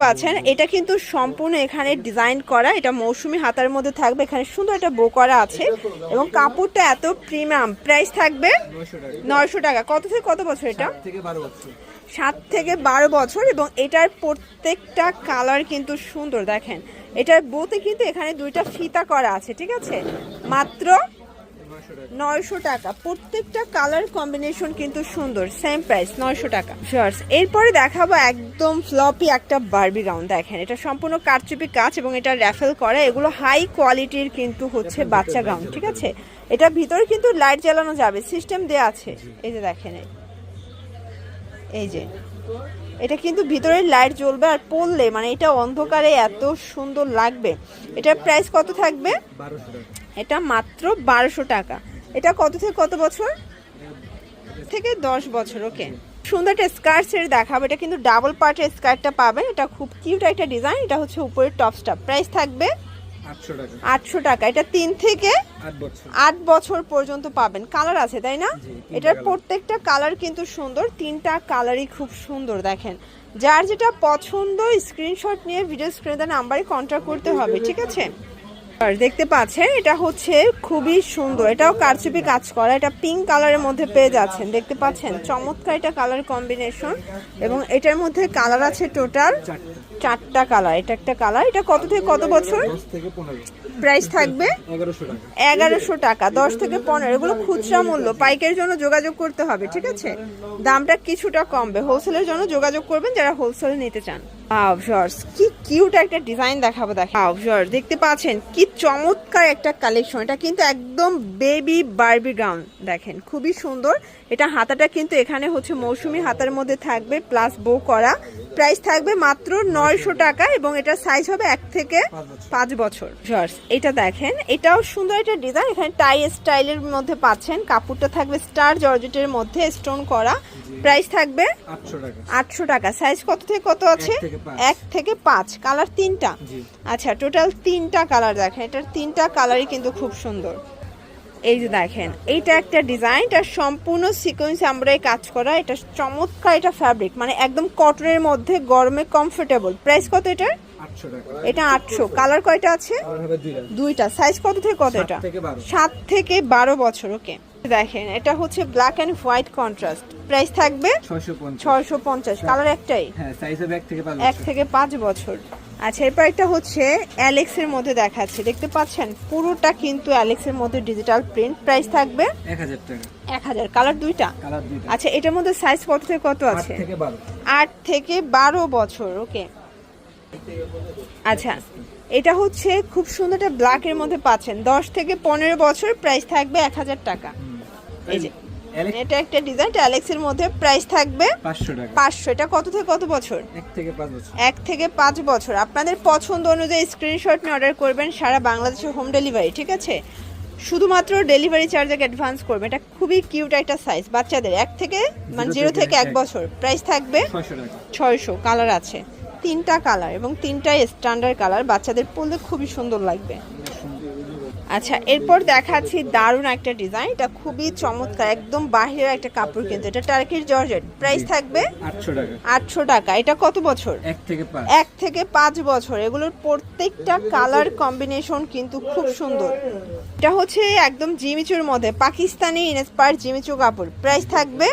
পাচ্ছেন এটা কিন্তু সম্পূর্ণ এখানে ডিজাইন করা, এটা মৌসুমী হাতার মধ্যে থাকবে, এখানে সুন্দর একটা বো করা আছে এবং কাপড়টা এত প্রিমিয়াম। প্রাইস থাকবে 900 টাকা। কত থেকে কত বছর এটা? 7 থেকে 12 বছর এবং এটার প্রত্যেকটা কালার কিন্তু সুন্দর। দেখেন এটার বোতে কিন্তু এখানে দুইটা ফিতা করা আছে, ঠিক আছে, মাত্র 900 টাকা। প্রত্যেকটা কালার কম্বিনেশন কিন্তু সুন্দর, সেম প্রাইস 900 টাকা। শর্টস এরপরে দেখাবো একদম ফ্লপি একটা বারবি গাউন। দেখেন এটা সম্পূর্ণ কারচুপি কাজ এবং এটা র্যাফেল করা, এগুলো হাই কোয়ালিটির কিন্তু হচ্ছে বাচ্চা গাউন, ঠিক আছে। এটা ভিতরে কিন্তু লাইট জ্বালানো যাবে, সিস্টেম দেয়া আছে। এই যে দেখেন, এই যে এটা কিন্তু ভিতরে লাইট জ্বলবে আর পরলে মানে এটা অন্ধকারে এত সুন্দর লাগবে। এটার প্রাইস কত থাকবে? এটা মাত্র 1200 টাকা। এটা কত থেকে কত বছর? থেকে 10 বছর। ওকে, সুন্দর একটা স্কার্ট সেট দেখাবো। এটা কিন্তু ডাবল পার্টের স্কার্টটা পাবেন, এটা খুব কিউট একটা ডিজাইন। এটা হচ্ছে উপরের টপসটা, প্রাইস থাকবে 800 টাকা। এটা 3 থেকে 8 বছর পর্যন্ত পাবেন। কালার আছে তাই না? এটার প্রত্যেকটা কালার কিন্তু সুন্দর, 3টা কালারই খুব সুন্দর। দেখেন যার যেটা পছন্দ স্ক্রিনশট নিয়ে ভিডিও স্ক্রিনে নাম্বারে কন্ট্যাক্ট করতে হবে, ঠিক আছে। আর দেখতে পাচ্ছেন এটা হচ্ছে খুবই সুন্দর, এটাও কারচুপি কাজ করা, এটা পিঙ্ক কালারের মধ্যে পেয়ে যাচ্ছেন। দেখতে পাচ্ছেন চমৎকার এটা কালার কম্বিনেশন এবং এটার মধ্যে কালার আছে টোটাল 4টা কালার। এটা একটা কালার। এটা কত থেকে কত বছর? প্রাইস থাকবে 1100 টাকা। 10 থেকে 15, এগুলো খুচরা মূল্য, পাইকারির জন্য যোগাযোগ করতে হবে, ঠিক আছে। দামটা কিছুটা কমবে, হোলসেলের জন্য যোগাযোগ করবেন যারা হোলসেল নিতে চান। কি কিউট একটা ডিজাইন দেখাবো। দেখতে পাচ্ছেন কি চমৎকার একটা কালেকশন। এটা কিন্তু একদম বেবি বারবি গাউন, দেখেন খুবই সুন্দর। এটা হাতাটা কিন্তু এখানে হচ্ছে মৌসুমী হাতার মধ্যে থাকবে প্লাস বো করা। প্রাইস থাকবে মাত্র 900 টাকা এবং এটা সাইজ হবে 1 থেকে 5 বছর। এটা দেখেন এটাও সুন্দর একটা ডিজাইন, এখানে টাই স্টাইলের মধ্যে পাচ্ছেন। কাপড়টা থাকবে স্টার জর্জেটের মধ্যে স্টোন করা। প্রাইস থাকবে 800 টাকা। সাইজ কত থেকে কত আছে? 1 থেকে 5। কালার 3টা। আচ্ছা, টোটাল 3টা কালার। দেখেন এটার 3টা কালারই কিন্তু খুব সুন্দর। এই যে দেখেন এইটা একটা ডিজাইন, এটা সম্পূর্ণ সিকোয়েন্স এমব্রয়ডারি কাজ করা। এটা চমৎকার, এটা ফ্যাব্রিক মানে একদম কটনের মধ্যে, গরমে কমফোর্টেবল। প্রাইস কত এটার? 800 টাকা। এটা 800। কালার কয়টা আছে? দুইটা। সাইজ কত থেকে কত এটা? 7 থেকে 12 বছর। ওকে, দেখেন এটা হচ্ছে black and white contrast. Price থাকবে 650। কালার একটাই? হ্যাঁ, সাইজ হবে 1 থেকে 5 বছর। আচ্ছা, এরপর একটা হচ্ছে অ্যালেক্স এর মধ্যে দেখাচ্ছে। দেখতে পাচ্ছেন পুরোটা কিন্তু অ্যালেক্স এর মধ্যে ডিজিটাল প্রিন্ট। প্রাইস থাকবে 1000 টাকা। 1000। কালার দুইটা? আচ্ছা, এটার মধ্যে সাইজ কত থেকে কত আছে? 8 থেকে 12 বছর। ওকে, আচ্ছা এটা হচ্ছে খুব সুন্দর একটা ব্ল্যাক এর মধ্যে পাচ্ছেন, 10 থেকে 15 বছর। প্রাইস থাকবে 1000 টাকা। এই যে এটা একটা ডিজাইন অ্যালেক্স এর মধ্যে, প্রাইস থাকবে 500 টাকা। 500। এটা কত থেকে কত বছর? 1 থেকে 5 বছর। 1 থেকে 5 বছর। আপনাদের পছন্দ অনুযায়ী স্ক্রিনশট নিয়ে অর্ডার করবেন, সারা বাংলাদেশে হোম ডেলিভারি, ঠিক আছে। শুধুমাত্র ডেলিভারি চার্জ আগে অ্যাডভান্স করবেন। এটা খুবই কিউট একটা সাইজ, বাচ্চাদের 1 থেকে মানে 0 থেকে 1 বছর। প্রাইস থাকবে 600। কালার আছে 3টা কালার এবং 3টাই স্ট্যান্ডার্ড কালার, বাচ্চাদের পরলে খুবই সুন্দর লাগবে। আচ্ছা, এরপর দেখাচ্ছি দারুণ একটা ডিজাইন, এটা খুবই চমৎকার, একদম বাহিরের একটা কাপড় কিন্তু এটা টার্কির জর্জেট। প্রাইস থাকবে 800 টাকা। 800 টাকা। এটা কত বছর? 1 থেকে 5 বছর। এগুলোর প্রত্যেকটা কালার কম্বিনেশন কিন্তু খুব সুন্দর। এটা হচ্ছে একদম জিমিচুর মধ্যে পাকিস্তানি ইন্সপায়ার্ড জিমিচু কাপড়। প্রাইস থাকবে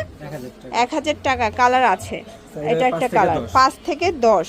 1000 টাকা। কালার আছে, এটা একটা কালার 5 থেকে 10।